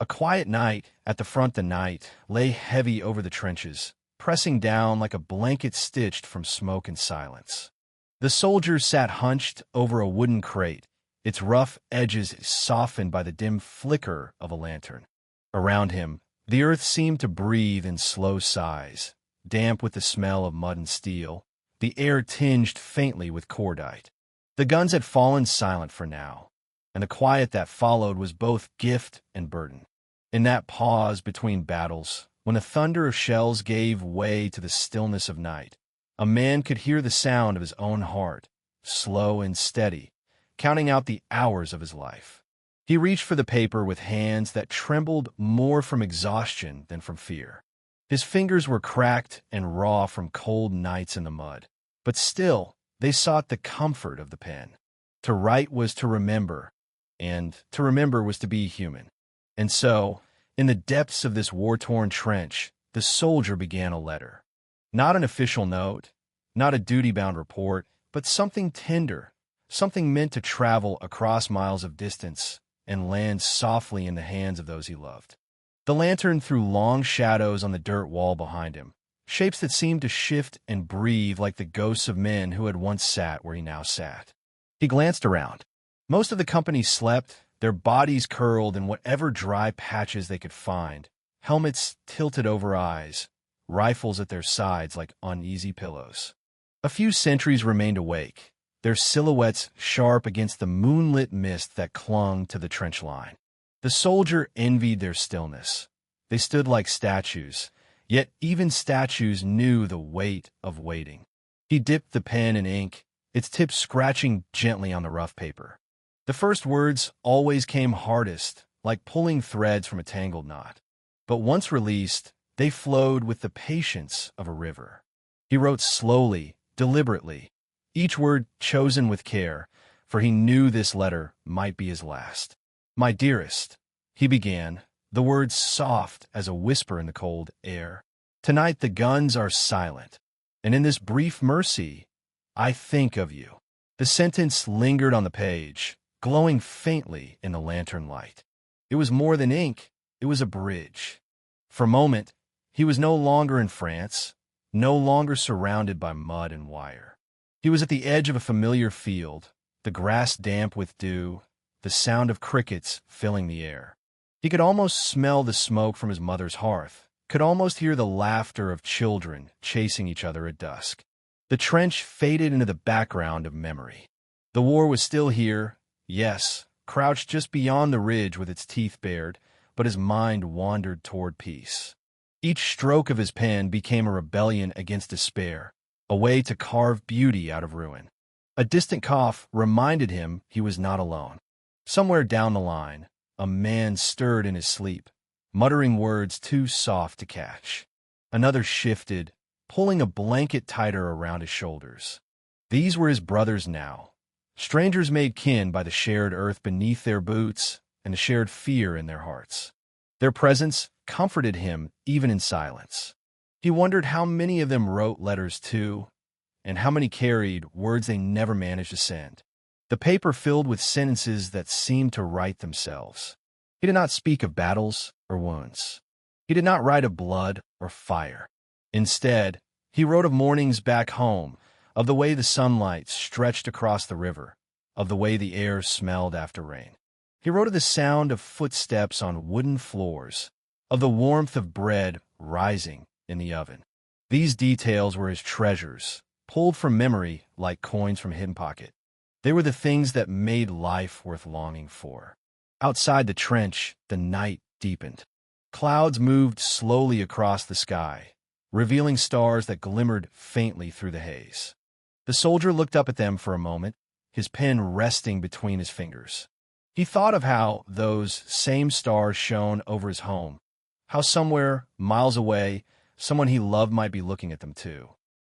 quiet night at the front the night lay heavy over the trenches, pressing down like a blanket stitched from smoke and silence. The soldier sat hunched over a wooden crate, its rough edges softened by the dim flicker of a lantern. Around him, the earth seemed to breathe in slow sighs, damp with the smell of mud and steel, the air tinged faintly with cordite. The guns had fallen silent for now, and the quiet that followed was both gift and burden. In that pause between battles, when the thunder of shells gave way to the stillness of night, a man could hear the sound of his own heart, slow and steady, counting out the hours of his life. He reached for the paper with hands that trembled more from exhaustion than from fear. His fingers were cracked and raw from cold nights in the mud, but still they sought the comfort of the pen. To write was to remember, and to remember was to be human. And so, in the depths of this war-torn trench, the soldier began a letter. Not an official note, not a duty-bound report, but something tender, something meant to travel across miles of distance and land softly in the hands of those he loved. The lantern threw long shadows on the dirt wall behind him, shapes that seemed to shift and breathe like the ghosts of men who had once sat where he now sat. He glanced around. Most of the company slept, their bodies curled in whatever dry patches they could find, helmets tilted over eyes, rifles at their sides like uneasy pillows. A few sentries remained awake, their silhouettes sharp against the moonlit mist that clung to the trench line. The soldier envied their stillness. They stood like statues, yet even statues knew the weight of waiting. He dipped the pen in ink, its tip scratching gently on the rough paper. The first words always came hardest, like pulling threads from a tangled knot. But once released, they flowed with the patience of a river. He wrote slowly, deliberately, each word chosen with care, for he knew this letter might be his last. "My dearest," he began, the words soft as a whisper in the cold air. "Tonight the guns are silent, and in this brief mercy, I think of you." The sentence lingered on the page, glowing faintly in the lantern light. It was more than ink, it was a bridge. For a moment, he was no longer in France, no longer surrounded by mud and wire. He was at the edge of a familiar field, the grass damp with dew, the sound of crickets filling the air. He could almost smell the smoke from his mother's hearth, could almost hear the laughter of children chasing each other at dusk. The trench faded into the background of memory. The war was still here, yes, crouched just beyond the ridge with its teeth bared, but his mind wandered toward peace. Each stroke of his pen became a rebellion against despair, a way to carve beauty out of ruin. A distant cough reminded him he was not alone. Somewhere down the line, a man stirred in his sleep, muttering words too soft to catch. Another shifted, pulling a blanket tighter around his shoulders. These were his brothers now, strangers made kin by the shared earth beneath their boots and the shared fear in their hearts. Their presence comforted him even in silence. He wondered how many of them wrote letters too, and how many carried words they never managed to send. The paper filled with sentences that seemed to write themselves. He did not speak of battles or wounds. He did not write of blood or fire. Instead, he wrote of mornings back home, of the way the sunlight stretched across the river, of the way the air smelled after rain. He wrote of the sound of footsteps on wooden floors, of the warmth of bread rising in the oven. These details were his treasures, pulled from memory like coins from a hidden pocket. They were the things that made life worth longing for. Outside the trench, the night deepened. Clouds moved slowly across the sky, revealing stars that glimmered faintly through the haze. The soldier looked up at them for a moment, his pen resting between his fingers. He thought of how those same stars shone over his home, how somewhere, miles away, someone he loved might be looking at them too.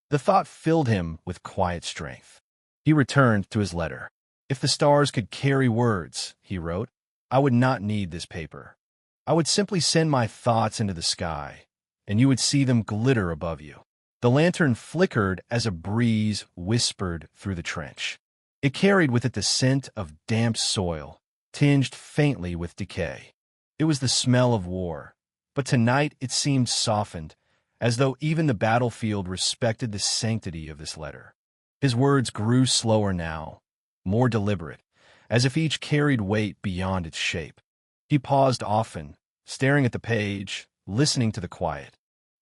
The thought filled him with quiet strength. He returned to his letter. "If the stars could carry words," he wrote, "I would not need this paper. I would simply send my thoughts into the sky, and you would see them glitter above you." The lantern flickered as a breeze whispered through the trench. It carried with it the scent of damp soil, tinged faintly with decay. It was the smell of war. But tonight it seemed softened, as though even the battlefield respected the sanctity of this letter. His words grew slower now, more deliberate, as if each carried weight beyond its shape. He paused often, staring at the page, listening to the quiet.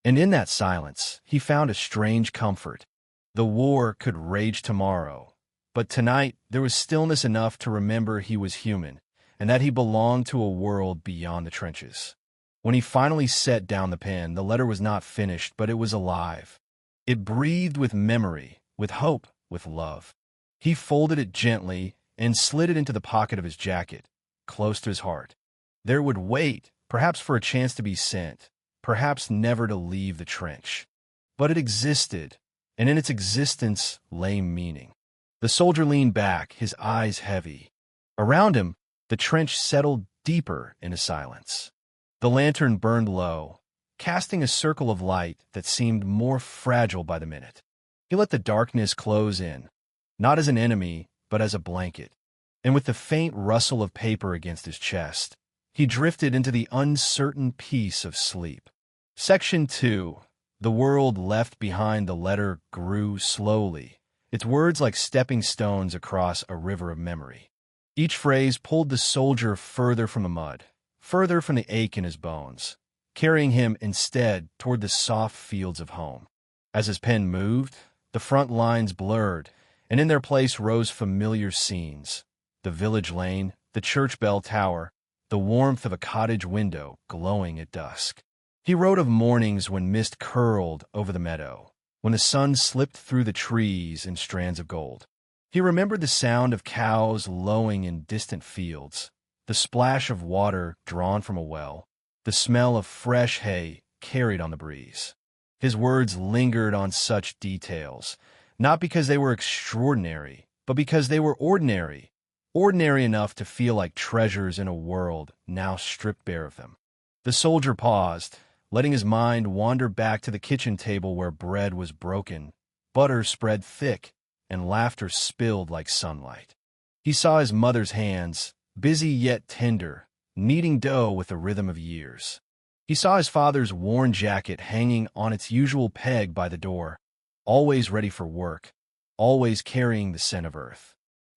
And in that silence, he found a strange comfort. The war could rage tomorrow, but tonight there was stillness enough to remember he was human, and that he belonged to a world beyond the trenches. When he finally set down the pen, the letter was not finished, but it was alive. It breathed with memory, with hope, with love. He folded it gently and slid it into the pocket of his jacket, close to his heart. There it would wait, perhaps for a chance to be sent, perhaps never to leave the trench. But it existed, and in its existence lay meaning. The soldier leaned back, his eyes heavy. Around him, the trench settled deeper into silence. The lantern burned low, casting a circle of light that seemed more fragile by the minute. He let the darkness close in, not as an enemy, but as a blanket. And with the faint rustle of paper against his chest, he drifted into the uncertain peace of sleep. Section 2. The world left behind the letter grew slowly, its words like stepping stones across a river of memory. Each phrase pulled the soldier further from the mud, further from the ache in his bones, carrying him instead toward the soft fields of home. As his pen moved, the front lines blurred, and in their place rose familiar scenes: the village lane, the church bell tower, the warmth of a cottage window glowing at dusk. He wrote of mornings when mist curled over the meadow, when the sun slipped through the trees in strands of gold. He remembered the sound of cows lowing in distant fields, the splash of water drawn from a well, the smell of fresh hay carried on the breeze. His words lingered on such details, not because they were extraordinary, but because they were ordinary, ordinary enough to feel like treasures in a world now stripped bare of them. The soldier paused, letting his mind wander back to the kitchen table where bread was broken, butter spread thick, and laughter spilled like sunlight. He saw his mother's hands, busy yet tender, kneading dough with the rhythm of years. He saw his father's worn jacket hanging on its usual peg by the door, always ready for work, always carrying the scent of earth.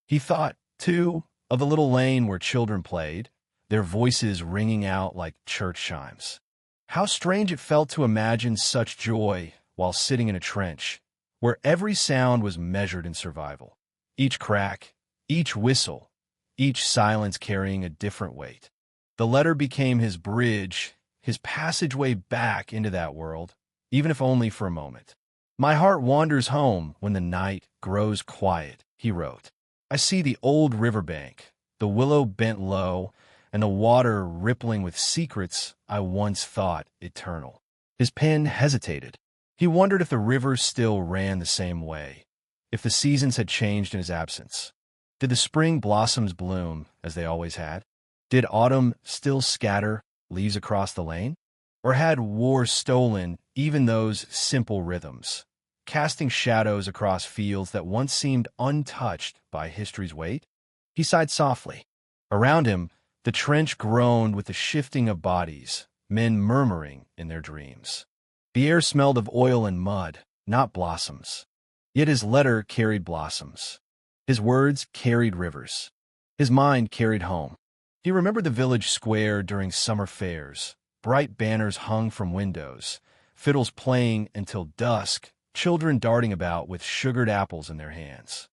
He thought, too, of the little lane where children played, their voices ringing out like church chimes. How strange it felt to imagine such joy while sitting in a trench, where every sound was measured in survival. Each crack, each whistle, each silence carrying a different weight. The letter became his bridge, his passageway back into that world, even if only for a moment. "My heart wanders home when the night grows quiet," he wrote. "I see the old riverbank, the willow bent low, and the water rippling with secrets I once thought eternal." His pen hesitated. He wondered if the river still ran the same way, if the seasons had changed in his absence. Did the spring blossoms bloom, as they always had? Did autumn still scatter leaves across the lane? Or had war stolen even those simple rhythms, casting shadows across fields that once seemed untouched by history's weight? He sighed softly. Around him, the trench groaned with the shifting of bodies, men murmuring in their dreams. The air smelled of oil and mud, not blossoms. Yet his letter carried blossoms. His words carried rivers. His mind carried home. He remembered the village square during summer fairs, bright banners hung from windows, fiddles playing until dusk, children darting about with sugared apples in their hands.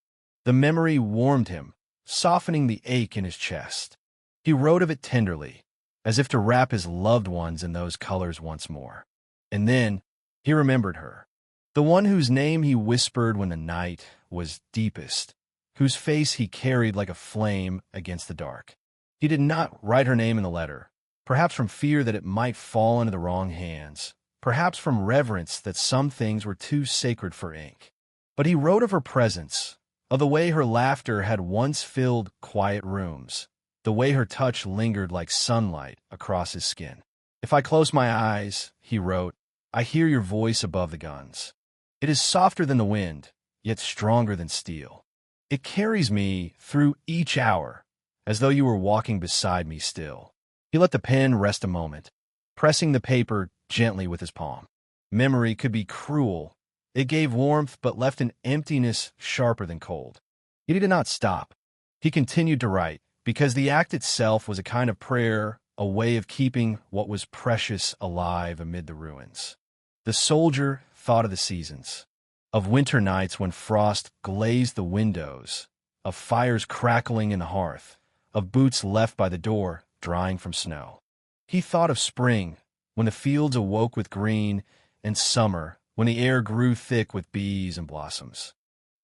The memory warmed him, softening the ache in his chest. He wrote of it tenderly, as if to wrap his loved ones in those colors once more. And then he remembered her, the one whose name he whispered when the night was deepest, whose face he carried like a flame against the dark. He did not write her name in the letter, perhaps from fear that it might fall into the wrong hands, perhaps from reverence that some things were too sacred for ink. But he wrote of her presence, of the way her laughter had once filled quiet rooms, the way her touch lingered like sunlight across his skin. "If I close my eyes," he wrote, "I hear your voice above the guns. It is softer than the wind, yet stronger than steel. It carries me through each hour, as though you were walking beside me still. He let the pen rest a moment, pressing the paper gently with his palm. Memory could be cruel. It gave warmth but left an emptiness sharper than cold. Yet he did not stop. He continued to write, because the act itself was a kind of prayer, a way of keeping what was precious alive amid the ruins. The soldier thought of the seasons, of winter nights when frost glazed the windows, of fires crackling in the hearth, of boots left by the door drying from snow. He thought of spring, when the fields awoke with green, and summer, when the air grew thick with bees and blossoms.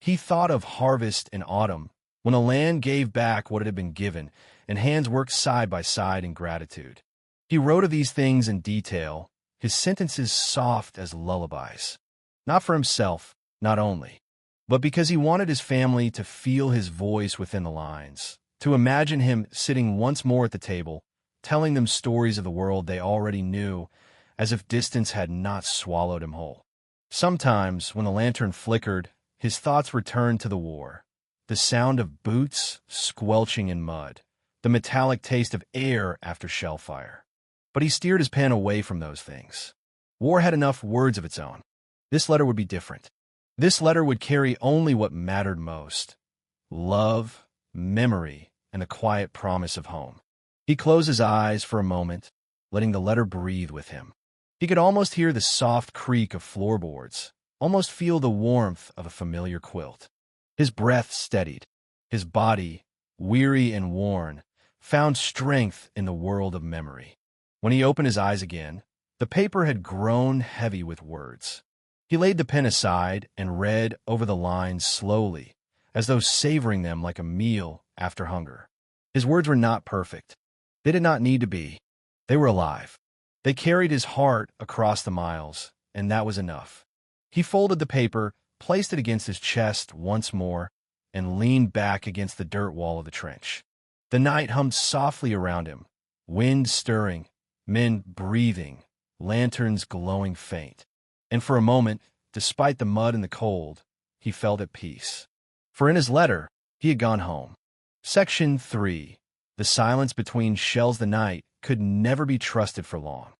He thought of harvest and autumn, when the land gave back what it had been given, and hands worked side by side in gratitude. He wrote of these things in detail, his sentences soft as lullabies. Not for himself, not only, but because he wanted his family to feel his voice within the lines, to imagine him sitting once more at the table, telling them stories of the world they already knew, as if distance had not swallowed him whole. Sometimes, when the lantern flickered, his thoughts returned to the war, the sound of boots squelching in mud, the metallic taste of air after shell fire. But he steered his pen away from those things. War had enough words of its own. This letter would be different. This letter would carry only what mattered most: love, memory, and the quiet promise of home. He closed his eyes for a moment, letting the letter breathe with him. He could almost hear the soft creak of floorboards, almost feel the warmth of a familiar quilt. His breath steadied. His body, weary and worn, found strength in the world of memory. When he opened his eyes again, the paper had grown heavy with words. He laid the pen aside and read over the lines slowly, as though savoring them like a meal after hunger. His words were not perfect. They did not need to be. They were alive. They carried his heart across the miles, and that was enough. He folded the paper, placed it against his chest once more, and leaned back against the dirt wall of the trench. The night hummed softly around him, wind stirring, men breathing, lanterns glowing faint. And for a moment, despite the mud and the cold, he felt at peace. For in his letter, he had gone home. Section 3. The silence between shells the night could never be trusted for long.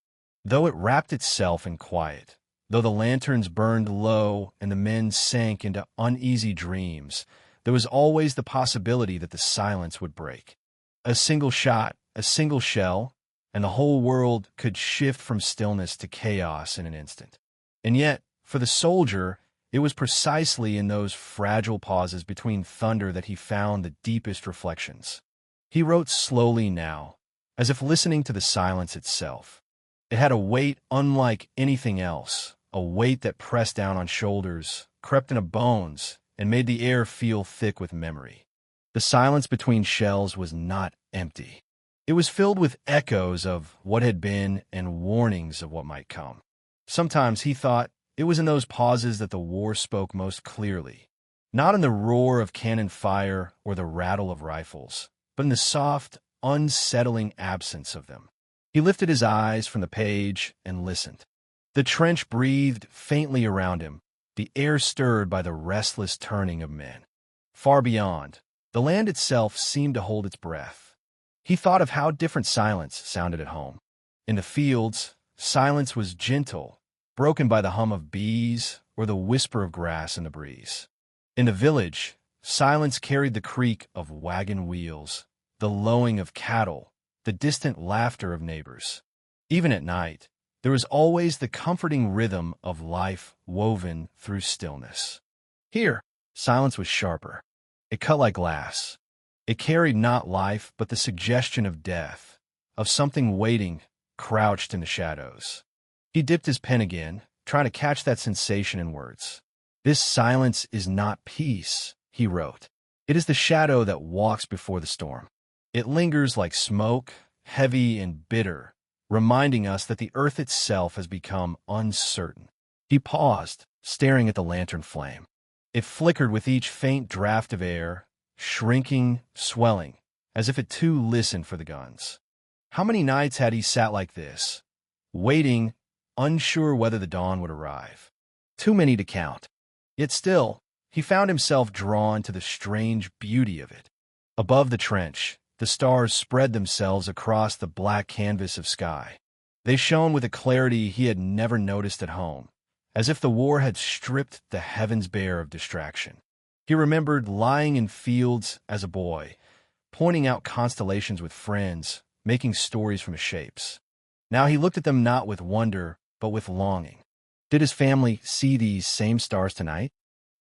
Though it wrapped itself in quiet, though the lanterns burned low and the men sank into uneasy dreams, there was always the possibility that the silence would break. A single shot, a single shell, and the whole world could shift from stillness to chaos in an instant. And yet, for the soldier, it was precisely in those fragile pauses between thunder that he found the deepest reflections. He wrote slowly now, as if listening to the silence itself. It had a weight unlike anything else, a weight that pressed down on shoulders, crept into bones, and made the air feel thick with memory. The silence between shells was not empty. It was filled with echoes of what had been and warnings of what might come. Sometimes he thought it was in those pauses that the war spoke most clearly, not in the roar of cannon fire or the rattle of rifles, but in the soft, unsettling absence of them. He lifted his eyes from the page and listened. The trench breathed faintly around him, the air stirred by the restless turning of men. Far beyond, the land itself seemed to hold its breath. He thought of how different silence sounded at home. In the fields, silence was gentle, broken by the hum of bees or the whisper of grass in the breeze. In the village, silence carried the creak of wagon wheels, the lowing of cattle, the distant laughter of neighbors. Even at night, there was always the comforting rhythm of life woven through stillness. Here, silence was sharper. It cut like glass. It carried not life, but the suggestion of death, of something waiting, crouched in the shadows. He dipped his pen again, trying to catch that sensation in words. "This silence is not peace," he wrote. "It is the shadow that walks before the storm. It lingers like smoke, heavy and bitter, reminding us that the earth itself has become uncertain." He paused, staring at the lantern flame. It flickered with each faint draft of air, shrinking, swelling, as if it too listened for the guns. How many nights had he sat like this, waiting, unsure whether the dawn would arrive? Too many to count. Yet still, he found himself drawn to the strange beauty of it. Above the trench, The stars spread themselves across the black canvas of sky. They shone with a clarity he had never noticed at home, as if the war had stripped the heavens bare of distraction. He remembered lying in fields as a boy, pointing out constellations with friends, making stories from shapes. Now he looked at them not with wonder, but with longing. Did his family see these same stars tonight?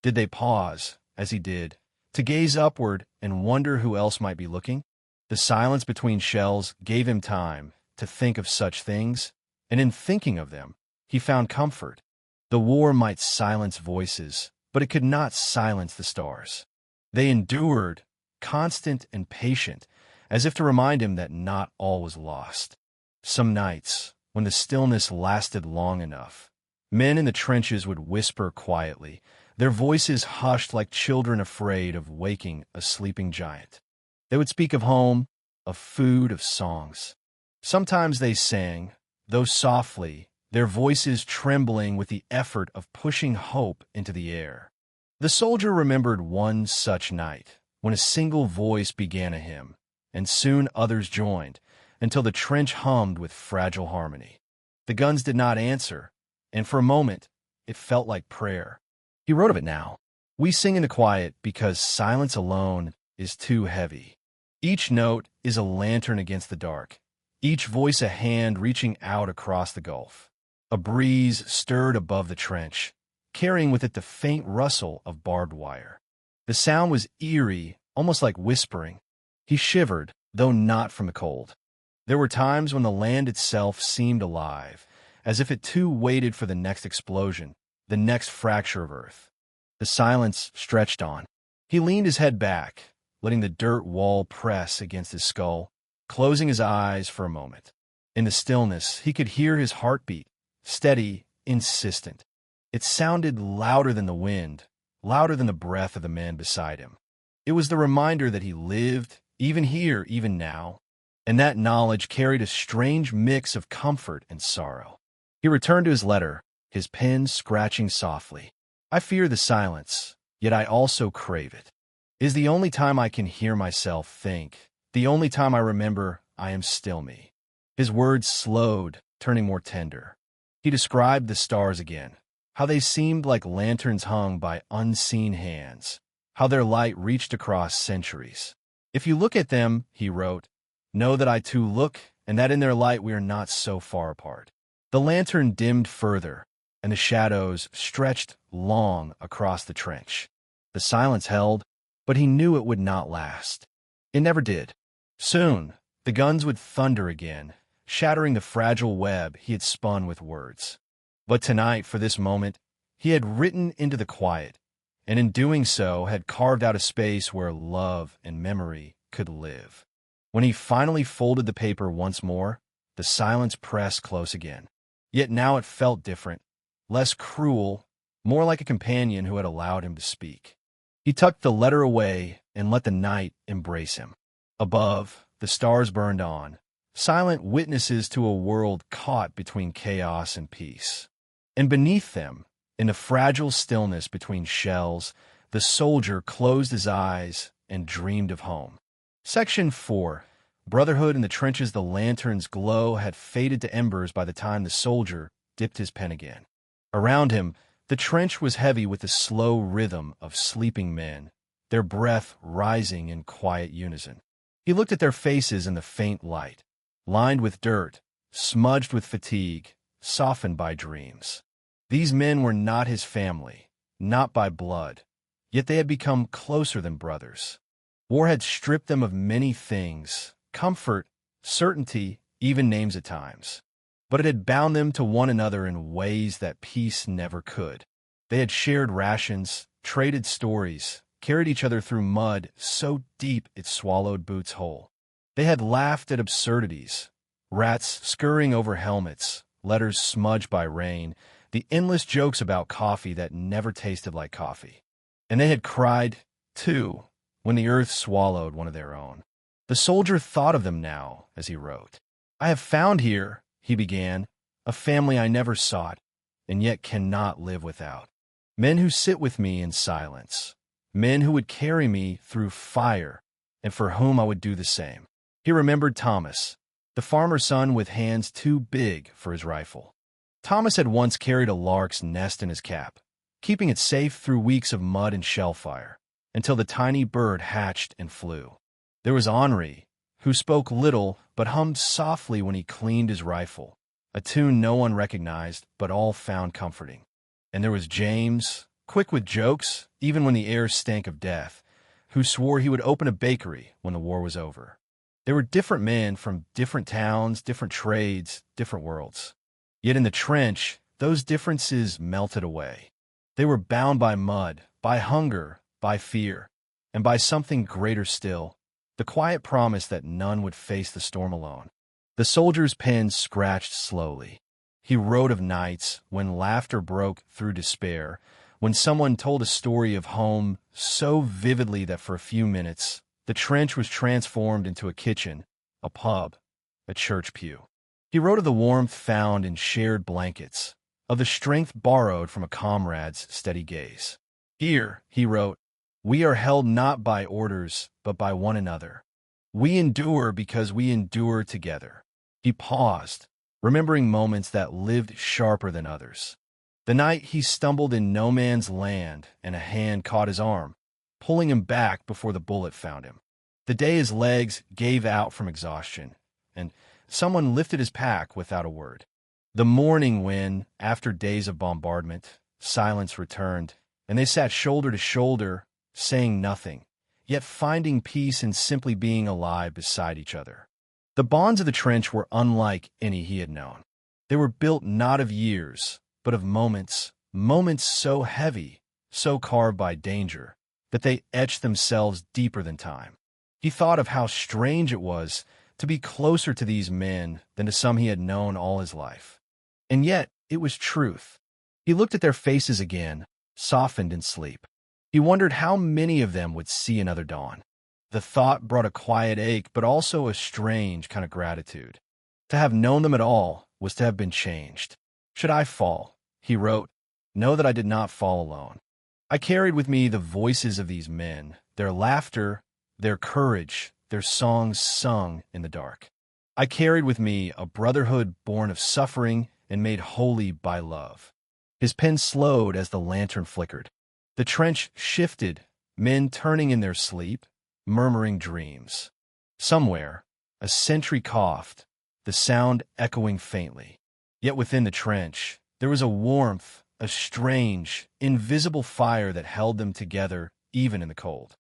Did they pause, as he did, to gaze upward and wonder who else might be looking? The silence between shells gave him time to think of such things, and in thinking of them, he found comfort. The war might silence voices, but it could not silence the stars. They endured, constant and patient, as if to remind him that not all was lost. Some nights, when the stillness lasted long enough, men in the trenches would whisper quietly, their voices hushed like children afraid of waking a sleeping giant. They would speak of home, of food, of songs. Sometimes they sang, though softly, their voices trembling with the effort of pushing hope into the air. The soldier remembered one such night, when a single voice began a hymn, and soon others joined, until the trench hummed with fragile harmony. The guns did not answer, and for a moment, it felt like prayer. He wrote of it now. We sing in the quiet because silence alone is too heavy. Each note is a lantern against the dark, each voice a hand reaching out across the gulf. A breeze stirred above the trench, carrying with it the faint rustle of barbed wire. The sound was eerie, almost like whispering. He shivered, though not from the cold. There were times when the land itself seemed alive, as if it too waited for the next explosion, the next fracture of earth. The silence stretched on. He leaned his head back, letting the dirt wall press against his skull, closing his eyes for a moment. In the stillness, he could hear his heartbeat, steady, insistent. It sounded louder than the wind, louder than the breath of the man beside him. It was the reminder that he lived, even here, even now, and that knowledge carried a strange mix of comfort and sorrow. He returned to his letter, his pen scratching softly. I fear the silence, yet I also crave it. It is the only time I can hear myself think, the only time I remember I am still me. His words slowed, turning more tender. He described the stars again, how they seemed like lanterns hung by unseen hands, how their light reached across centuries. If you look at them, he wrote, know that I too look, and that in their light we are not so far apart. The lantern dimmed further, and the shadows stretched long across the trench. The silence held, but he knew it would not last. It never did. Soon, the guns would thunder again, shattering the fragile web he had spun with words. But tonight, for this moment, he had written into the quiet, and in doing so had carved out a space where love and memory could live. When he finally folded the paper once more, the silence pressed close again. Yet now it felt different, less cruel, more like a companion who had allowed him to speak. He tucked the letter away and let the night embrace him. Above, the stars burned on, silent witnesses to a world caught between chaos and peace. And beneath them, in the fragile stillness between shells, the soldier closed his eyes and dreamed of home. Section 4. Brotherhood in the trenches. The lantern's glow had faded to embers by the time the soldier dipped his pen again. Around him, the trench was heavy with the slow rhythm of sleeping men, their breath rising in quiet unison. He looked at their faces in the faint light, lined with dirt, smudged with fatigue, softened by dreams. These men were not his family, not by blood, yet they had become closer than brothers. War had stripped them of many things, comfort, certainty, even names at times. But it had bound them to one another in ways that peace never could. They had shared rations, traded stories, carried each other through mud so deep it swallowed boots whole. They had laughed at absurdities, rats scurrying over helmets, letters smudged by rain, the endless jokes about coffee that never tasted like coffee. And they had cried, too, when the earth swallowed one of their own. The soldier thought of them now as he wrote. I have found here, he began, a family I never sought, and yet cannot live without. Men who sit with me in silence. Men who would carry me through fire, and for whom I would do the same. He remembered Thomas, the farmer's son with hands too big for his rifle. Thomas had once carried a lark's nest in his cap, keeping it safe through weeks of mud and shell fire, until the tiny bird hatched and flew. There was Henri, who spoke little but hummed softly when he cleaned his rifle, a tune no one recognized but all found comforting. And there was James, quick with jokes, even when the air stank of death, who swore he would open a bakery when the war was over. They were different men from different towns, different trades, different worlds. Yet in the trench, those differences melted away. They were bound by mud, by hunger, by fear, and by something greater still, the quiet promise that none would face the storm alone. The soldier's pen scratched slowly. He wrote of nights when laughter broke through despair, when someone told a story of home so vividly that for a few minutes, the trench was transformed into a kitchen, a pub, a church pew. He wrote of the warmth found in shared blankets, of the strength borrowed from a comrade's steady gaze. Here, he wrote, we are held not by orders, but by one another. We endure because we endure together. He paused, remembering moments that lived sharper than others. The night he stumbled in no man's land and a hand caught his arm, pulling him back before the bullet found him. The day his legs gave out from exhaustion, and someone lifted his pack without a word. The morning when, after days of bombardment, silence returned, and they sat shoulder to shoulder, saying nothing, yet finding peace in simply being alive beside each other. The bonds of the trench were unlike any he had known. They were built not of years, but of moments, moments so heavy, so carved by danger, that they etched themselves deeper than time. He thought of how strange it was to be closer to these men than to some he had known all his life. And yet, it was truth. He looked at their faces again, softened in sleep. He wondered how many of them would see another dawn. The thought brought a quiet ache, but also a strange kind of gratitude. To have known them at all was to have been changed. Should I fall, he wrote, know that I did not fall alone. I carried with me the voices of these men, their laughter, their courage, their songs sung in the dark. I carried with me a brotherhood born of suffering and made holy by love. His pen slowed as the lantern flickered. The trench shifted, men turning in their sleep, murmuring dreams. Somewhere, a sentry coughed, the sound echoing faintly. Yet within the trench, there was a warmth, a strange, invisible fire that held them together even in the cold.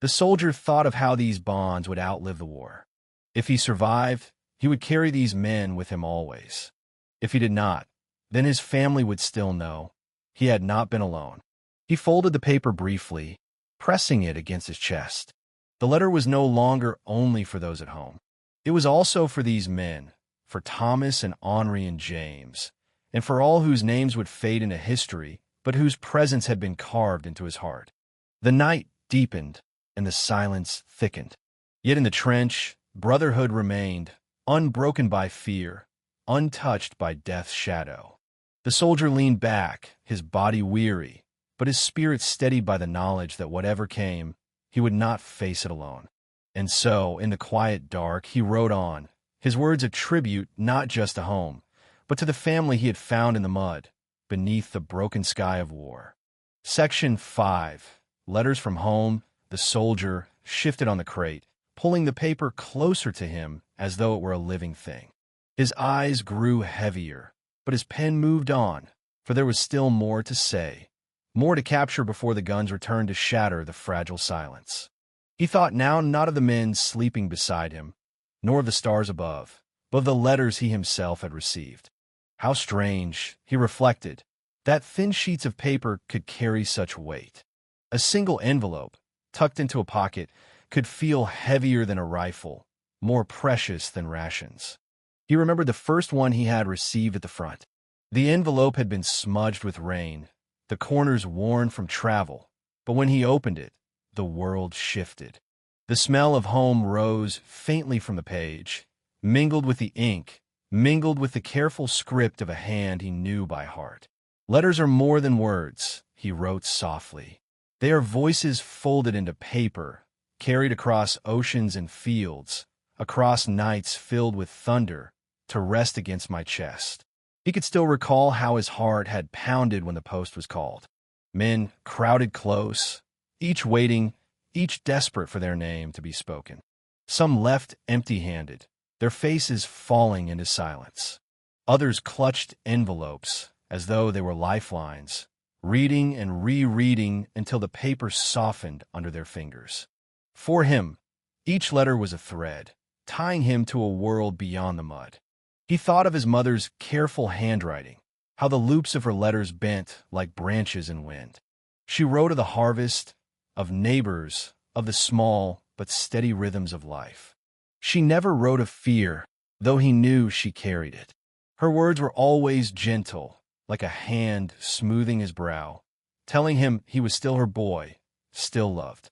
The soldier thought of how these bonds would outlive the war. If he survived, he would carry these men with him always. If he did not, then his family would still know he had not been alone. He folded the paper briefly, pressing it against his chest. The letter was no longer only for those at home. It was also for these men, for Thomas and Henri and James, and for all whose names would fade into history, but whose presence had been carved into his heart. The night deepened, and the silence thickened. Yet in the trench, brotherhood remained, unbroken by fear, untouched by death's shadow. The soldier leaned back, his body weary, but his spirit steadied by the knowledge that whatever came, he would not face it alone. And so, in the quiet dark, he wrote on, his words a tribute not just to home, but to the family he had found in the mud, beneath the broken sky of war. Section 5. Letters from Home. The soldier shifted on the crate, pulling the paper closer to him as though it were a living thing. His eyes grew heavier, but his pen moved on, for there was still more to say, more to capture before the guns returned to shatter the fragile silence. He thought now not of the men sleeping beside him, nor of the stars above, but of the letters he himself had received. How strange, he reflected, that thin sheets of paper could carry such weight. A single envelope, tucked into a pocket, could feel heavier than a rifle, more precious than rations. He remembered the first one he had received at the front. The envelope had been smudged with rain, the corners worn from travel, but when he opened it, the world shifted. The smell of home rose faintly from the page, mingled with the ink, mingled with the careful script of a hand he knew by heart. Letters are more than words, he wrote softly. They are voices folded into paper, carried across oceans and fields, across nights filled with thunder, to rest against my chest. He could still recall how his heart had pounded when the post was called. Men crowded close, each waiting, each desperate for their name to be spoken. Some left empty-handed, their faces falling into silence. Others clutched envelopes as though they were lifelines, reading and rereading until the paper softened under their fingers. For him, each letter was a thread, tying him to a world beyond the mud. He thought of his mother's careful handwriting, how the loops of her letters bent like branches in wind. She wrote of the harvest, of neighbors, of the small but steady rhythms of life. She never wrote of fear, though he knew she carried it. Her words were always gentle, like a hand smoothing his brow, telling him he was still her boy, still loved.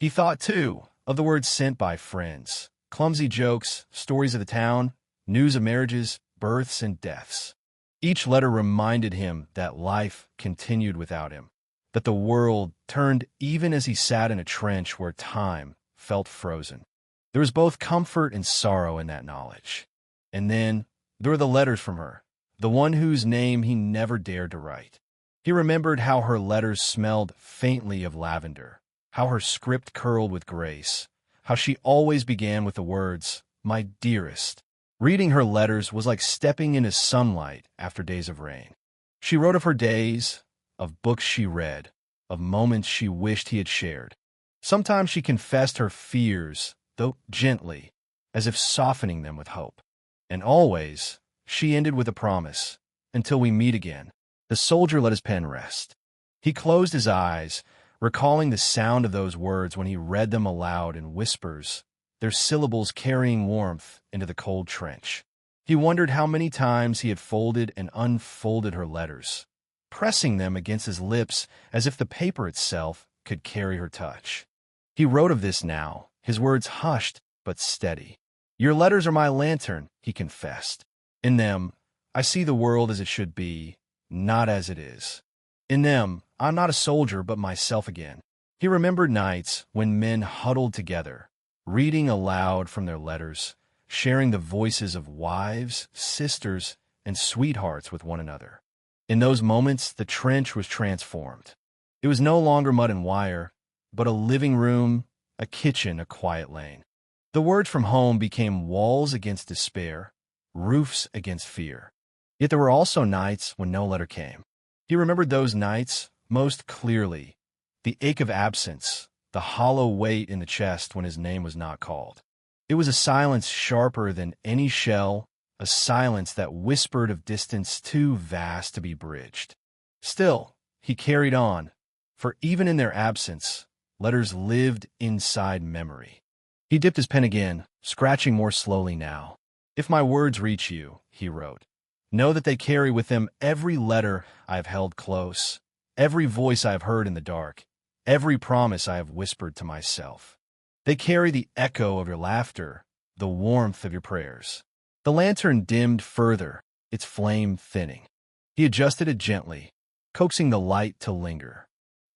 He thought, too, of the words sent by friends, clumsy jokes, stories of the town, news of marriages, births, and deaths. Each letter reminded him that life continued without him, that the world turned even as he sat in a trench where time felt frozen. There was both comfort and sorrow in that knowledge. And then there were the letters from her, the one whose name he never dared to write. He remembered how her letters smelled faintly of lavender, how her script curled with grace, how she always began with the words, "My dearest." Reading her letters was like stepping into sunlight after days of rain. She wrote of her days, of books she read, of moments she wished he had shared. Sometimes she confessed her fears, though gently, as if softening them with hope. And always, she ended with a promise, "Until we meet again." The soldier let his pen rest. He closed his eyes, recalling the sound of those words when he read them aloud in whispers, their syllables carrying warmth into the cold trench. He wondered how many times he had folded and unfolded her letters, pressing them against his lips as if the paper itself could carry her touch. He wrote of this now, his words hushed but steady. "Your letters are my lantern," he confessed. "In them, I see the world as it should be, not as it is. In them, I'm not a soldier but myself again." He remembered nights when men huddled together, reading aloud from their letters, sharing the voices of wives, sisters, and sweethearts with one another. In those moments, the trench was transformed. It was no longer mud and wire, but a living room, a kitchen, a quiet lane. The words from home became walls against despair, roofs against fear. Yet there were also nights when no letter came. He remembered those nights most clearly, the ache of absence, the hollow weight in the chest when his name was not called. It was a silence sharper than any shell, a silence that whispered of distance too vast to be bridged. Still, he carried on, for even in their absence, letters lived inside memory. He dipped his pen again, scratching more slowly now. "If my words reach you," he wrote, "know that they carry with them every letter I have held close, every voice I have heard in the dark, every promise I have whispered to myself. They carry the echo of your laughter, the warmth of your prayers." The lantern dimmed further, its flame thinning. He adjusted it gently, coaxing the light to linger.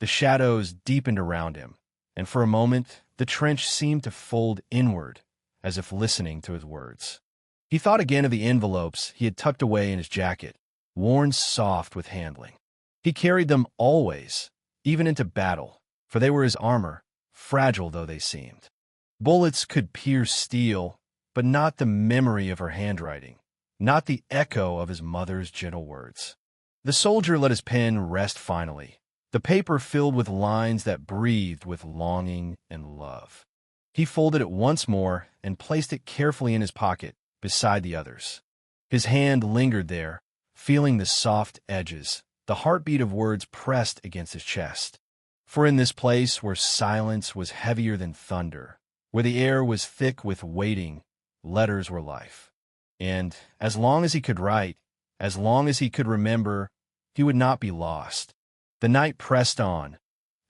The shadows deepened around him, and for a moment the trench seemed to fold inward, as if listening to his words. He thought again of the envelopes he had tucked away in his jacket, worn soft with handling. He carried them always, even into battle, for they were his armor, fragile though they seemed. Bullets could pierce steel, but not the memory of her handwriting, not the echo of his mother's gentle words. The soldier let his pen rest finally, the paper filled with lines that breathed with longing and love. He folded it once more and placed it carefully in his pocket, beside the others. His hand lingered there, feeling the soft edges, the heartbeat of words pressed against his chest. For in this place where silence was heavier than thunder, where the air was thick with waiting, letters were life. And as long as he could write, as long as he could remember, he would not be lost. The night pressed on,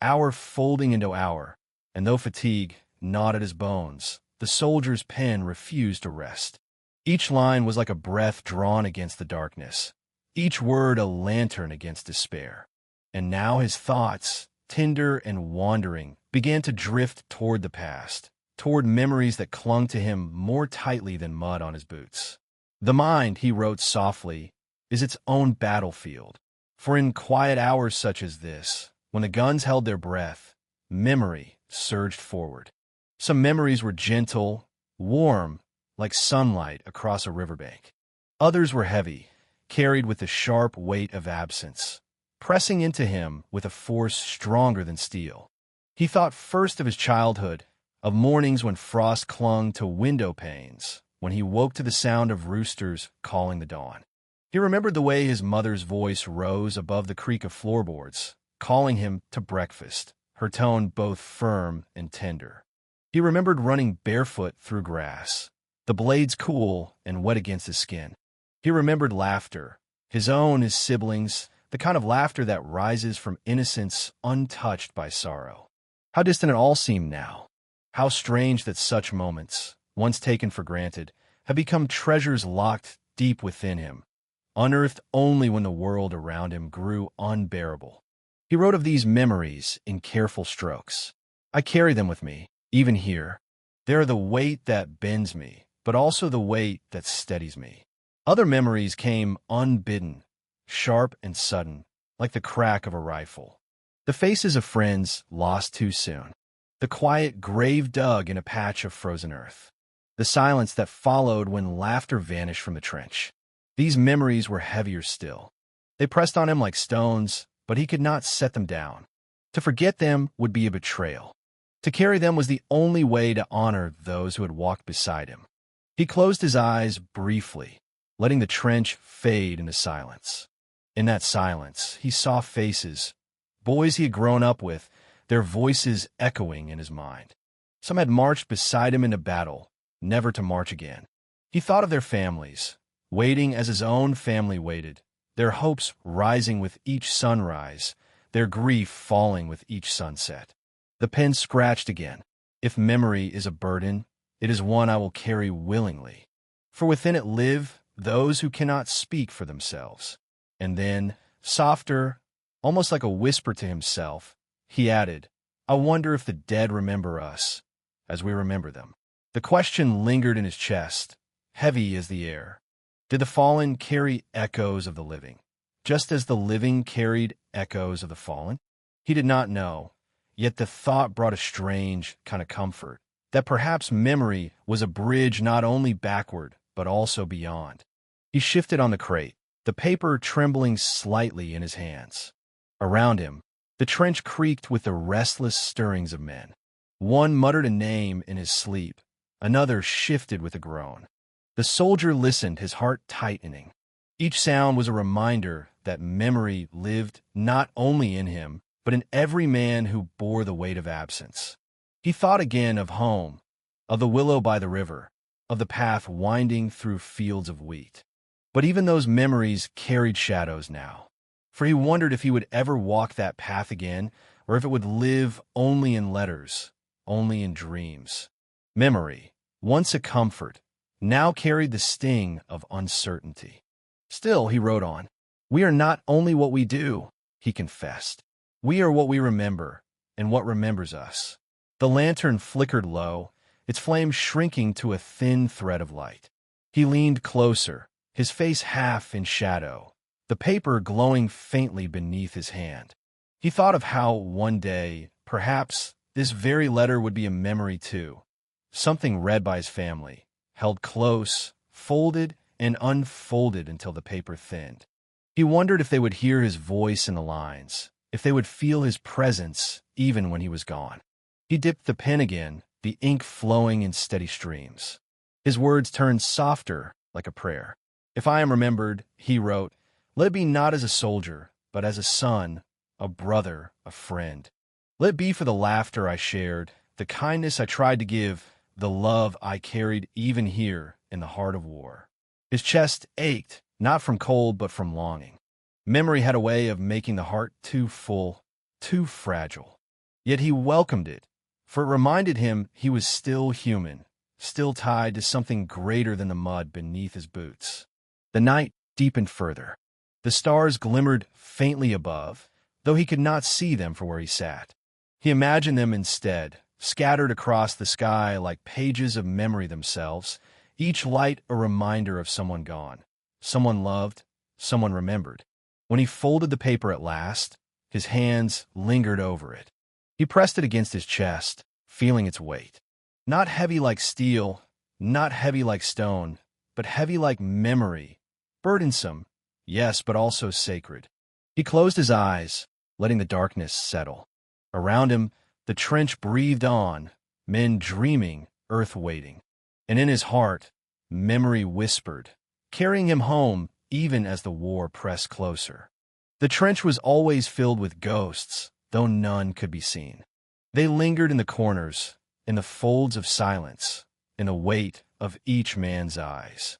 hour folding into hour, and though fatigue gnawed at his bones, the soldier's pen refused to rest. Each line was like a breath drawn against the darkness, each word a lantern against despair. And now his thoughts, tender and wandering, began to drift toward the past, toward memories that clung to him more tightly than mud on his boots. The mind, he wrote softly, is its own battlefield. For in quiet hours such as this, when the guns held their breath, memory surged forward. Some memories were gentle, warm, like sunlight across a riverbank. Others were heavy, carried with the sharp weight of absence, pressing into him with a force stronger than steel. He thought first of his childhood, of mornings when frost clung to window panes, when he woke to the sound of roosters calling the dawn. He remembered the way his mother's voice rose above the creak of floorboards, calling him to breakfast, her tone both firm and tender. He remembered running barefoot through grass, the blades cool and wet against his skin. He remembered laughter, his own, his siblings', the kind of laughter that rises from innocence untouched by sorrow. How distant it all seemed now. How strange that such moments, once taken for granted, have become treasures locked deep within him, unearthed only when the world around him grew unbearable. He wrote of these memories in careful strokes. I carry them with me, even here. They are the weight that bends me, but also the weight that steadies me. Other memories came unbidden, sharp and sudden, like the crack of a rifle. The faces of friends lost too soon. The quiet grave dug in a patch of frozen earth. The silence that followed when laughter vanished from the trench. These memories were heavier still. They pressed on him like stones, but he could not set them down. To forget them would be a betrayal. To carry them was the only way to honor those who had walked beside him. He closed his eyes briefly, letting the trench fade into silence. In that silence, he saw faces, boys he had grown up with, their voices echoing in his mind. Some had marched beside him into battle, never to march again. He thought of their families, waiting as his own family waited, their hopes rising with each sunrise, their grief falling with each sunset. The pen scratched again. If memory is a burden, it is one I will carry willingly. For within it live those who cannot speak for themselves. And then, softer, almost like a whisper to himself, he added, I wonder if the dead remember us, as we remember them. The question lingered in his chest, heavy as the air. Did the fallen carry echoes of the living, just as the living carried echoes of the fallen? He did not know, yet the thought brought a strange kind of comfort, that perhaps memory was a bridge not only backward, but also beyond. He shifted on the crate, the paper trembling slightly in his hands. Around him, the trench creaked with the restless stirrings of men. One muttered a name in his sleep, another shifted with a groan. The soldier listened, his heart tightening. Each sound was a reminder that memory lived not only in him, but in every man who bore the weight of absence. He thought again of home, of the willow by the river, of the path winding through fields of wheat. But even those memories carried shadows now, for he wondered if he would ever walk that path again, or if it would live only in letters, only in dreams. Memory, once a comfort, now carried the sting of uncertainty. Still, he wrote on, we are not only what we do, he confessed. We are what we remember, and what remembers us. The lantern flickered low, its flame shrinking to a thin thread of light. He leaned closer, his face half in shadow, the paper glowing faintly beneath his hand. He thought of how one day, perhaps, this very letter would be a memory too, something read by his family, held close, folded and unfolded until the paper thinned. He wondered if they would hear his voice in the lines, if they would feel his presence even when he was gone. He dipped the pen again, the ink flowing in steady streams. His words turned softer, like a prayer. If I am remembered, he wrote, let it be not as a soldier, but as a son, a brother, a friend. Let it be for the laughter I shared, the kindness I tried to give, the love I carried even here in the heart of war. His chest ached, not from cold but from longing. Memory had a way of making the heart too full, too fragile. Yet he welcomed it, for it reminded him he was still human, still tied to something greater than the mud beneath his boots. The night deepened further. The stars glimmered faintly above, though he could not see them from where he sat. He imagined them instead, scattered across the sky like pages of memory themselves, each light a reminder of someone gone, someone loved, someone remembered. When he folded the paper at last, his hands lingered over it. He pressed it against his chest, feeling its weight. Not heavy like steel, not heavy like stone, but heavy like memory, burdensome, yes, but also sacred. He closed his eyes, letting the darkness settle. Around him, the trench breathed on, men dreaming, earth waiting. And in his heart, memory whispered, carrying him home even as the war pressed closer. The trench was always filled with ghosts, though none could be seen. They lingered in the corners, in the folds of silence, in the weight of each man's eyes.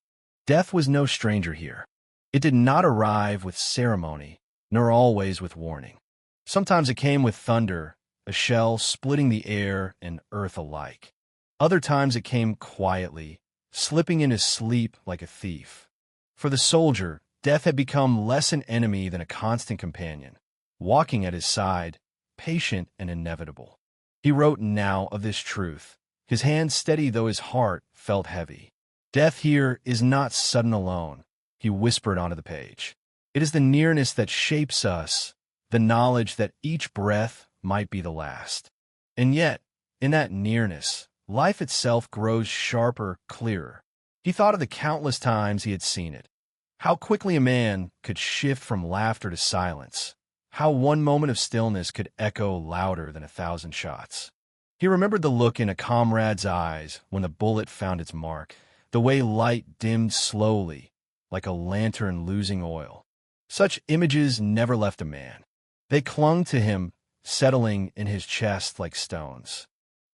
Death was no stranger here. It did not arrive with ceremony, nor always with warning. Sometimes it came with thunder, a shell splitting the air and earth alike. Other times it came quietly, slipping in his sleep like a thief. For the soldier, death had become less an enemy than a constant companion, walking at his side, patient and inevitable. He wrote now of this truth, his hand steady though his heart felt heavy. Death here is not sudden alone, he whispered onto the page. It is the nearness that shapes us, the knowledge that each breath might be the last. And yet, in that nearness, life itself grows sharper, clearer. He thought of the countless times he had seen it. How quickly a man could shift from laughter to silence. How one moment of stillness could echo louder than 1,000 shots. He remembered the look in a comrade's eyes when the bullet found its mark, the way light dimmed slowly, like a lantern losing oil. Such images never left a man. They clung to him, settling in his chest like stones.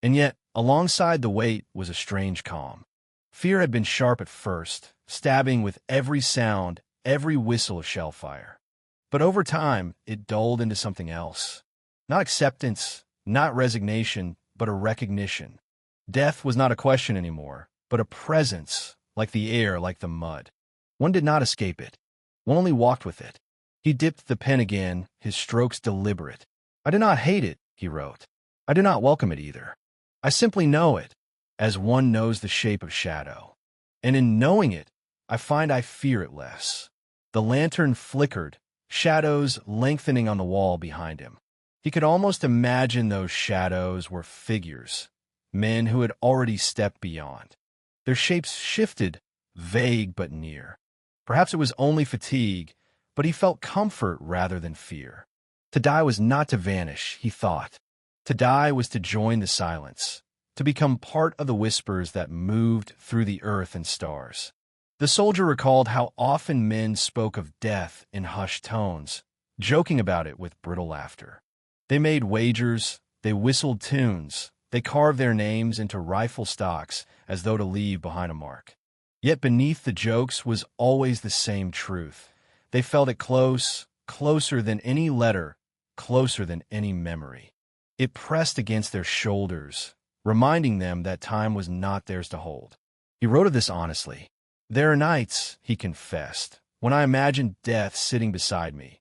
And yet, alongside the weight was a strange calm. Fear had been sharp at first, stabbing with every sound, every whistle of shell fire. But over time, it dulled into something else. Not acceptance, not resignation, but a recognition. Death was not a question anymore, but a presence, like the air, like the mud. One did not escape it. One only walked with it. He dipped the pen again, his strokes deliberate. I do not hate it, he wrote. I do not welcome it either. I simply know it, as one knows the shape of shadow. And in knowing it, I find I fear it less. The lantern flickered, shadows lengthening on the wall behind him. He could almost imagine those shadows were figures, men who had already stepped beyond. Their shapes shifted, vague but near. Perhaps it was only fatigue, but he felt comfort rather than fear. To die was not to vanish, he thought. To die was to join the silence, to become part of the whispers that moved through the earth and stars. The soldier recalled how often men spoke of death in hushed tones, joking about it with brittle laughter. They made wagers, they whistled tunes, they carved their names into rifle stocks as though to leave behind a mark. Yet beneath the jokes was always the same truth. They felt it close, closer than any letter, closer than any memory. It pressed against their shoulders, reminding them that time was not theirs to hold. He wrote of this honestly. There are nights, he confessed, when I imagine death sitting beside me.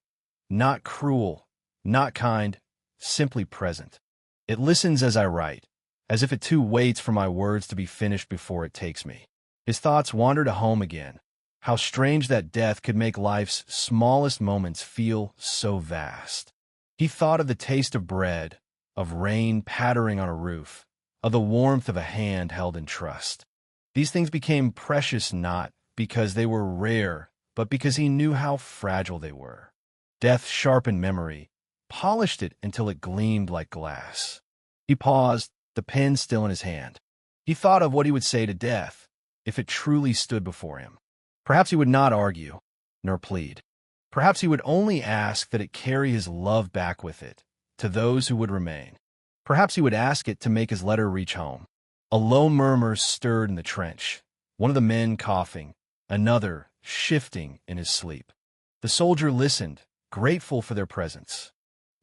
Not cruel, not kind, simply present. It listens as I write, as if it too waits for my words to be finished before it takes me. His thoughts wandered home again. How strange that death could make life's smallest moments feel so vast. He thought of the taste of bread, of rain pattering on a roof, of the warmth of a hand held in trust. These things became precious not because they were rare, but because he knew how fragile they were. Death sharpened memory, polished it until it gleamed like glass. He paused, the pen still in his hand. He thought of what he would say to death, if it truly stood before him. Perhaps he would not argue, nor plead. Perhaps he would only ask that it carry his love back with it, to those who would remain. Perhaps he would ask it to make his letter reach home. A low murmur stirred in the trench, one of the men coughing, another shifting in his sleep. The soldier listened, grateful for their presence.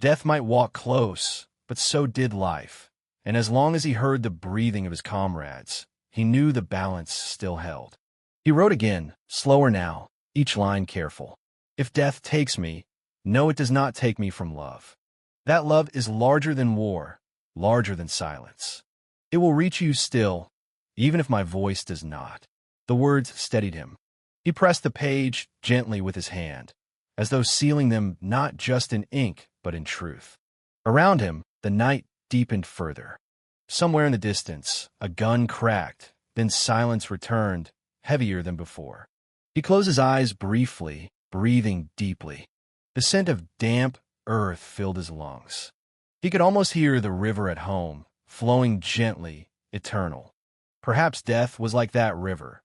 Death might walk close, but so did life, and as long as he heard the breathing of his comrades, he knew the balance still held. He wrote again, slower now, each line careful. If death takes me, no, it does not take me from love. That love is larger than war, larger than silence. It will reach you still, even if my voice does not. The words steadied him. He pressed the page gently with his hand, as though sealing them not just in ink, but in truth. Around him, the night deepened further. Somewhere in the distance, a gun cracked, then silence returned, heavier than before. He closed his eyes briefly, breathing deeply. The scent of damp earth filled his lungs. He could almost hear the river at home, flowing gently, eternal. Perhaps death was like that river.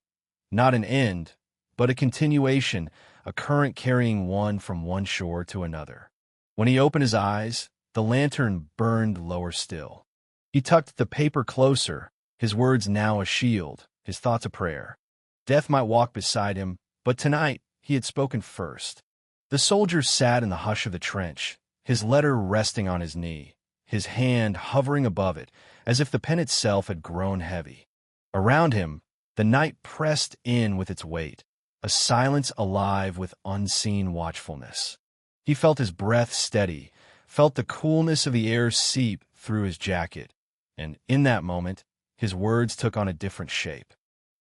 Not an end, but a continuation, a current carrying one from one shore to another. When he opened his eyes, the lantern burned lower still. He tucked the paper closer, his words now a shield, his thoughts a prayer. Death might walk beside him, but tonight he had spoken first. The soldier sat in the hush of the trench, his letter resting on his knee, his hand hovering above it, as if the pen itself had grown heavy. Around him, the night pressed in with its weight, a silence alive with unseen watchfulness. He felt his breath steady, felt the coolness of the air seep through his jacket, and in that moment, his words took on a different shape.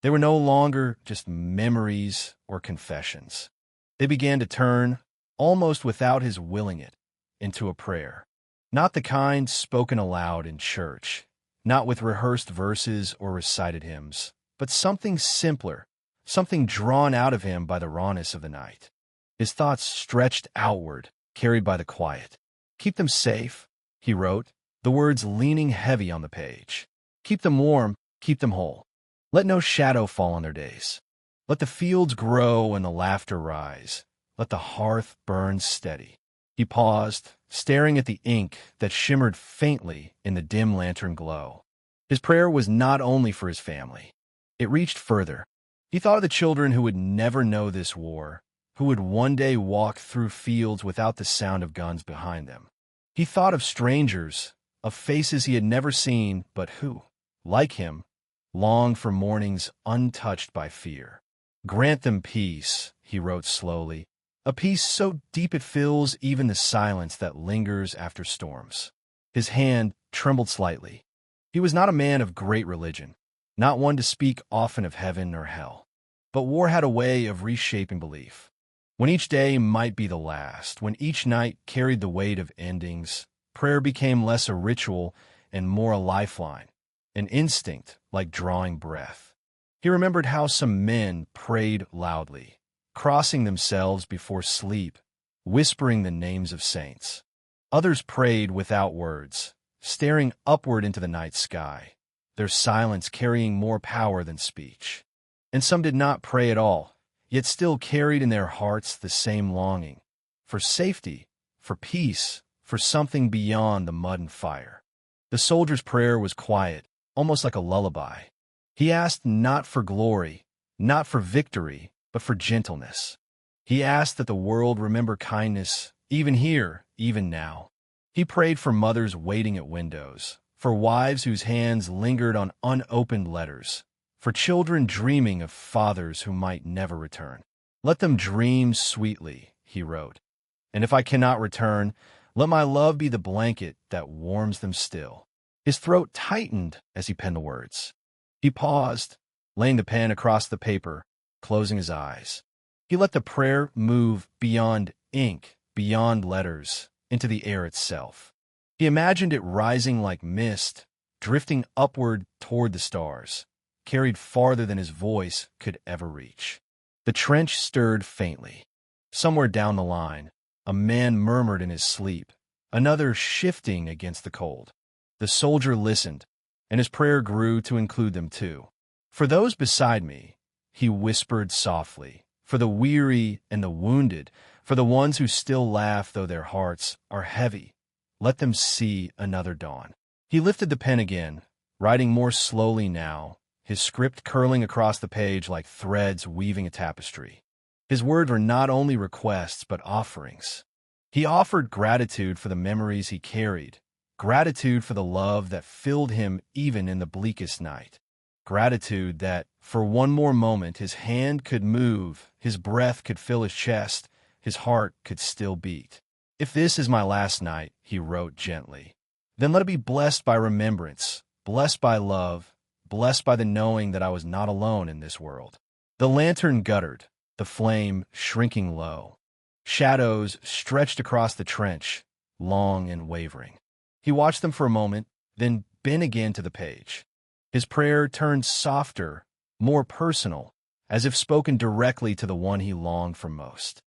They were no longer just memories or confessions. They began to turn, almost without his willing it, into a prayer. Not the kind spoken aloud in church, not with rehearsed verses or recited hymns, but something simpler, something drawn out of him by the rawness of the night. His thoughts stretched outward, carried by the quiet. "Keep them safe," he wrote, the words leaning heavy on the page. "Keep them warm, keep them whole. Let no shadow fall on their days. Let the fields grow and the laughter rise. Let the hearth burn steady." He paused, staring at the ink that shimmered faintly in the dim lantern glow. His prayer was not only for his family. It reached further. He thought of the children who would never know this war, who would one day walk through fields without the sound of guns behind them. He thought of strangers, of faces he had never seen, but who, like him, longed for mornings untouched by fear. "Grant them peace," he wrote slowly, "a peace so deep it fills even the silence that lingers after storms." His hand trembled slightly. He was not a man of great religion, not one to speak often of heaven or hell. But war had a way of reshaping belief. When each day might be the last, when each night carried the weight of endings, prayer became less a ritual and more a lifeline, an instinct like drawing breath. He remembered how some men prayed loudly, crossing themselves before sleep, whispering the names of saints. Others prayed without words, staring upward into the night sky, their silence carrying more power than speech. And some did not pray at all, yet still carried in their hearts the same longing, for safety, for peace, for something beyond the mud and fire. The soldier's prayer was quiet, almost like a lullaby. He asked not for glory, not for victory, but for gentleness. He asked that the world remember kindness, even here, even now. He prayed for mothers waiting at windows, for wives whose hands lingered on unopened letters, for children dreaming of fathers who might never return. "Let them dream sweetly," he wrote, "and if I cannot return, let my love be the blanket that warms them still." His throat tightened as he penned the words. He paused, laying the pen across the paper, closing his eyes. He let the prayer move beyond ink, beyond letters, into the air itself. He imagined it rising like mist, drifting upward toward the stars, carried farther than his voice could ever reach. The trench stirred faintly. Somewhere down the line, a man murmured in his sleep, another shifting against the cold. The soldier listened, and his prayer grew to include them too. "For those beside me," he whispered softly, "for the weary and the wounded, for the ones who still laugh though their hearts are heavy, let them see another dawn." He lifted the pen again, writing more slowly now, his script curling across the page like threads weaving a tapestry. His words were not only requests but offerings. He offered gratitude for the memories he carried, gratitude for the love that filled him even in the bleakest night, gratitude that, for one more moment, his hand could move, his breath could fill his chest, his heart could still beat. "If this is my last night," he wrote gently, "then let it be blessed by remembrance, blessed by love, blessed by the knowing that I was not alone in this world." The lantern guttered, the flame shrinking low. Shadows stretched across the trench, long and wavering. He watched them for a moment, then bent again to the page. His prayer turned softer, more personal, as if spoken directly to the one he longed for most.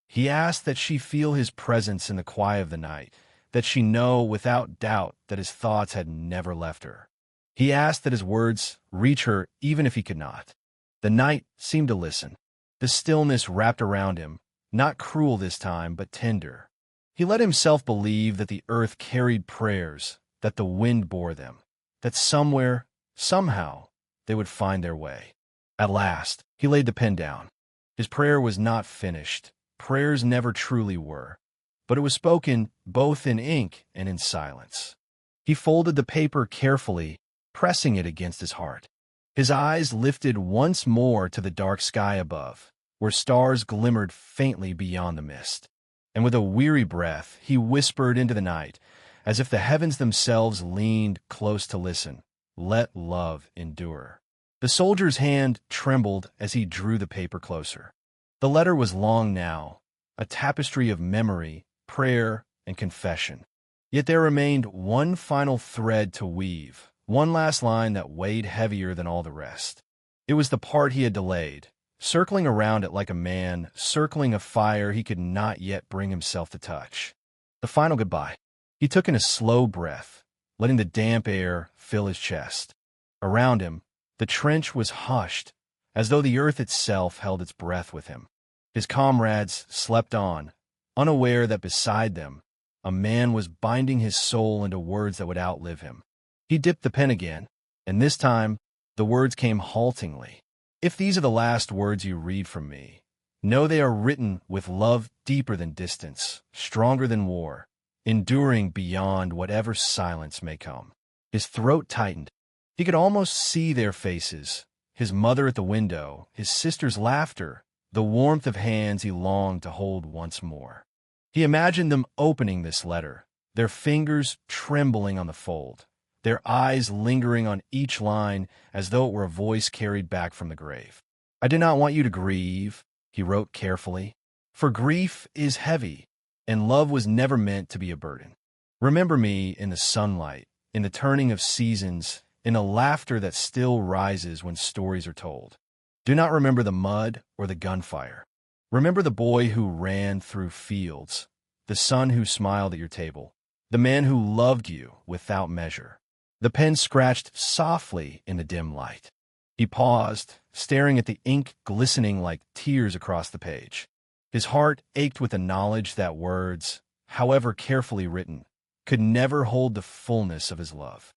He asked that she feel his presence in the quiet of the night, that she know without doubt that his thoughts had never left her. He asked that his words reach her even if he could not. The night seemed to listen. The stillness wrapped around him, not cruel this time, but tender. He let himself believe that the earth carried prayers, that the wind bore them, that somewhere, somehow, they would find their way. At last, he laid the pen down. His prayer was not finished. Prayers never truly were, but it was spoken both in ink and in silence. He folded the paper carefully, pressing it against his heart. His eyes lifted once more to the dark sky above, where stars glimmered faintly beyond the mist. And with a weary breath, he whispered into the night, as if the heavens themselves leaned close to listen, "Let love endure." The soldier's hand trembled as he drew the paper closer. The letter was long now, a tapestry of memory, prayer, and confession. Yet there remained one final thread to weave, one last line that weighed heavier than all the rest. It was the part he had delayed, circling around it like a man circling a fire he could not yet bring himself to touch. The final goodbye. He took in a slow breath, letting the damp air fill his chest. Around him, the trench was hushed, as though the earth itself held its breath with him. His comrades slept on, unaware that beside them, a man was binding his soul into words that would outlive him. He dipped the pen again, and this time, the words came haltingly. "If these are the last words you read from me, know they are written with love deeper than distance, stronger than war, enduring beyond whatever silence may come." His throat tightened. He could almost see their faces, his mother at the window, his sister's laughter, the warmth of hands he longed to hold once more. He imagined them opening this letter, their fingers trembling on the fold, their eyes lingering on each line as though it were a voice carried back from the grave. "I do not want you to grieve," he wrote carefully, "for grief is heavy, and love was never meant to be a burden. Remember me in the sunlight, in the turning of seasons, in a laughter that still rises when stories are told. Do not remember the mud or the gunfire. Remember the boy who ran through fields, the son who smiled at your table, the man who loved you without measure." The pen scratched softly in the dim light. He paused, staring at the ink glistening like tears across the page. His heart ached with the knowledge that words, however carefully written, could never hold the fullness of his love.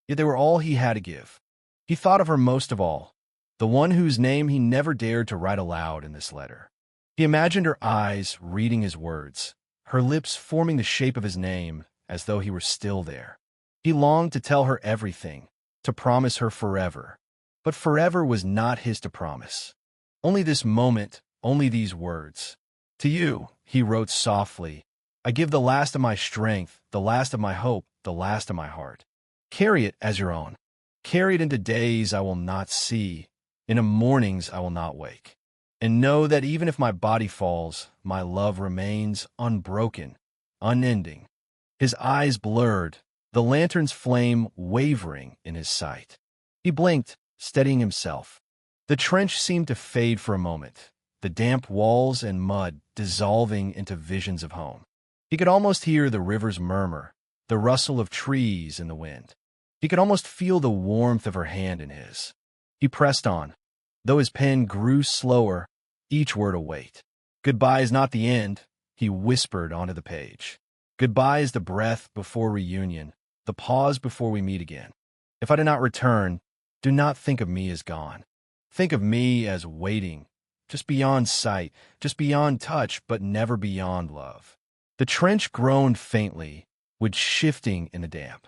Yet they were all he had to give. He thought of her most of all, the one whose name he never dared to write aloud in this letter. He imagined her eyes reading his words, her lips forming the shape of his name as though he were still there. He longed to tell her everything, to promise her forever. But forever was not his to promise. Only this moment, only these words. "To you," he wrote softly, "I give the last of my strength, the last of my hope, the last of my heart. Carry it as your own. Carry it into days I will not see, into mornings I will not wake. And know that even if my body falls, my love remains unbroken, unending." His eyes blurred, the lantern's flame wavering in his sight. He blinked, steadying himself. The trench seemed to fade for a moment, the damp walls and mud dissolving into visions of home. He could almost hear the river's murmur, the rustle of trees in the wind. He could almost feel the warmth of her hand in his. He pressed on, though his pen grew slower, each word a weight. "Goodbye is not the end," he whispered onto the page. "Goodbye is the breath before reunion, the pause before we meet again. If I do not return, do not think of me as gone. Think of me as waiting, just beyond sight, just beyond touch, but never beyond love." The trench groaned faintly, with shifting in the damp.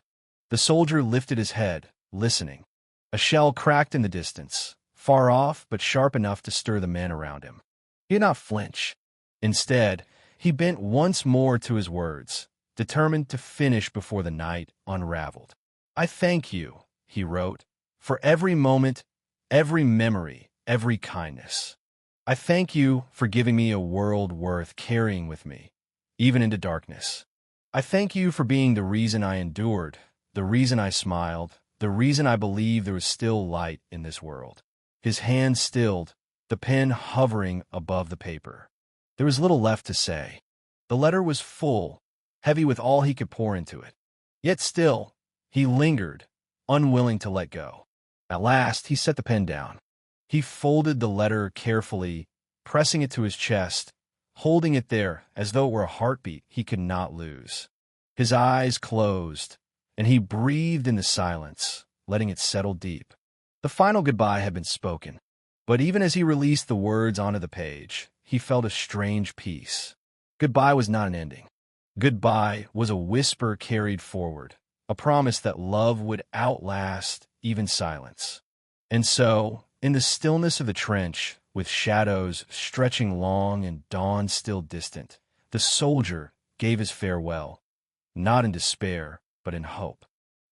The soldier lifted his head, listening. A shell cracked in the distance, far off but sharp enough to stir the men around him. He did not flinch. Instead, He bent once more to his words, determined to finish before the night unraveled. "I thank you," he wrote, "for every moment, every memory, every kindness. I thank you for giving me a world worth carrying with me, even into darkness. I thank you for being the reason I endured, the reason I smiled, the reason I believed there was still light in this world." His hand stilled, the pen hovering above the paper. There was little left to say. The letter was full, heavy with all he could pour into it. Yet still, he lingered, unwilling to let go. At last, he set the pen down. He folded the letter carefully, pressing it to his chest, holding it there as though it were a heartbeat he could not lose. His eyes closed, and he breathed in the silence, letting it settle deep. The final goodbye had been spoken, but even as he released the words onto the page, he felt a strange peace. Goodbye was not an ending. Goodbye was a whisper carried forward, a promise that love would outlast even silence. And so, in the stillness of the trench, with shadows stretching long and dawn still distant, the soldier gave his farewell, not in despair, but in hope.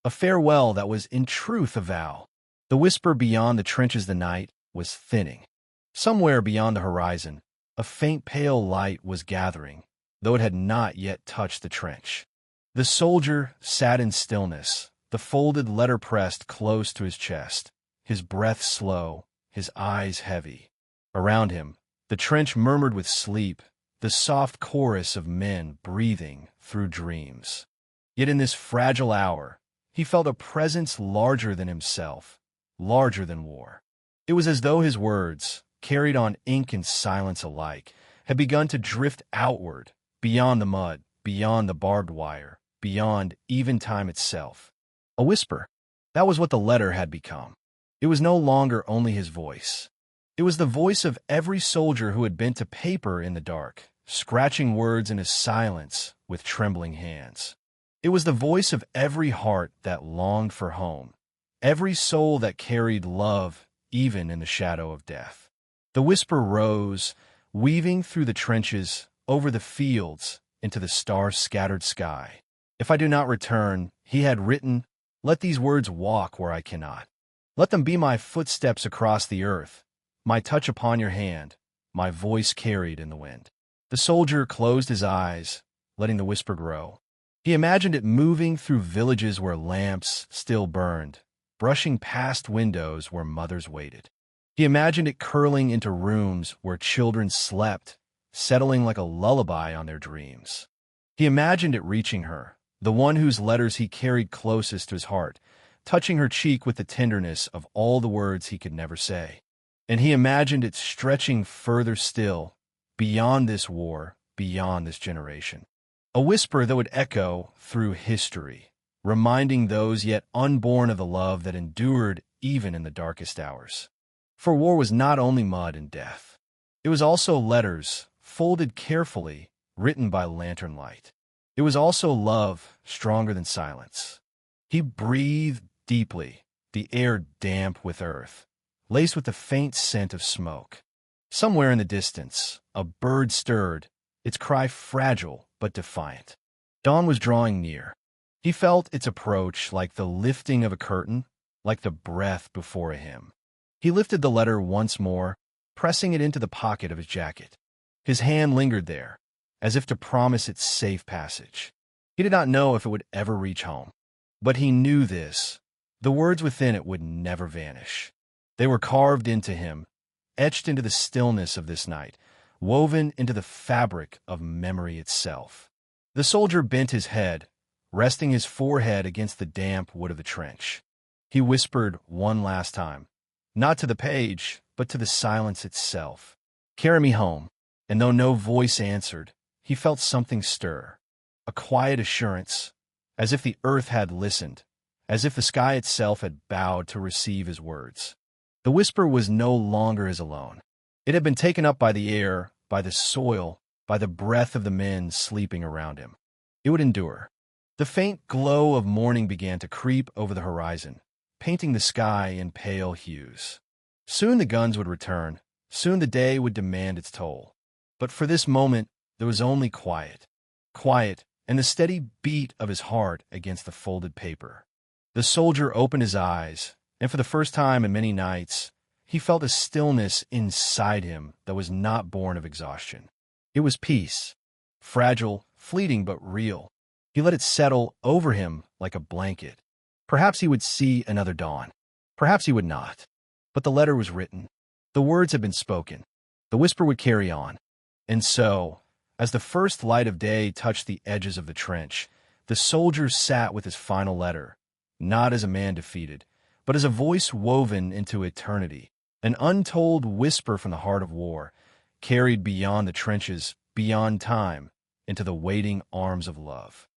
A farewell that was in truth a vow. The whisper beyond the trenches the night was thinning. Somewhere beyond the horizon, a faint pale light was gathering, though it had not yet touched the trench. The soldier sat in stillness, the folded letter pressed close to his chest, his breath slow, his eyes heavy. Around him, the trench murmured with sleep, the soft chorus of men breathing through dreams. Yet in this fragile hour, he felt a presence larger than himself, larger than war. It was as though his words, carried on ink and silence alike, had begun to drift outward, beyond the mud, beyond the barbed wire, beyond even time itself. A whisper. That was what the letter had become. It was no longer only his voice. It was the voice of every soldier who had bent to paper in the dark, scratching words in his silence with trembling hands. It was the voice of every heart that longed for home, every soul that carried love even in the shadow of death. The whisper rose, weaving through the trenches, over the fields, into the star-scattered sky. "If I do not return," he had written, "let these words walk where I cannot. Let them be my footsteps across the earth, my touch upon your hand, my voice carried in the wind." The soldier closed his eyes, letting the whisper grow. He imagined it moving through villages where lamps still burned, brushing past windows where mothers waited. He imagined it curling into rooms where children slept, settling like a lullaby on their dreams. He imagined it reaching her, the one whose letters he carried closest to his heart, touching her cheek with the tenderness of all the words he could never say. And he imagined it stretching further still, beyond this war, beyond this generation. A whisper that would echo through history, reminding those yet unborn of the love that endured even in the darkest hours. For war was not only mud and death. It was also letters, folded carefully, written by lantern light. It was also love, stronger than silence. He breathed deeply, the air damp with earth, laced with the faint scent of smoke. Somewhere in the distance, a bird stirred, its cry fragile but defiant. Dawn was drawing near. He felt its approach like the lifting of a curtain, like the breath before a hymn. He lifted the letter once more, pressing it into the pocket of his jacket. His hand lingered there, as if to promise its safe passage. He did not know if it would ever reach home. But he knew this. The words within it would never vanish. They were carved into him, etched into the stillness of this night, woven into the fabric of memory itself. The soldier bent his head, resting his forehead against the damp wood of the trench. He whispered one last time, not to the page, but to the silence itself, "Carry me home." And though no voice answered, he felt something stir, a quiet assurance, as if the earth had listened, as if the sky itself had bowed to receive his words. The whisper was no longer his alone. It had been taken up by the air, by the soil, by the breath of the men sleeping around him. It would endure. The faint glow of morning began to creep over the horizon, painting the sky in pale hues. Soon the guns would return. Soon the day would demand its toll. But for this moment, There was only quiet. Quiet, and the steady beat of his heart against the folded paper. The soldier opened his eyes, and for the first time in many nights, he felt a stillness inside him that was not born of exhaustion. It was peace, fragile, fleeting, but real. He let it settle over him like a blanket. Perhaps he would see another dawn. Perhaps he would not. But the letter was written. The words had been spoken. The whisper would carry on. And so, as the first light of day touched the edges of the trench, the soldier sat with his final letter, not as a man defeated, but as a voice woven into eternity, an untold whisper from the heart of war, carried beyond the trenches, beyond time, into the waiting arms of love.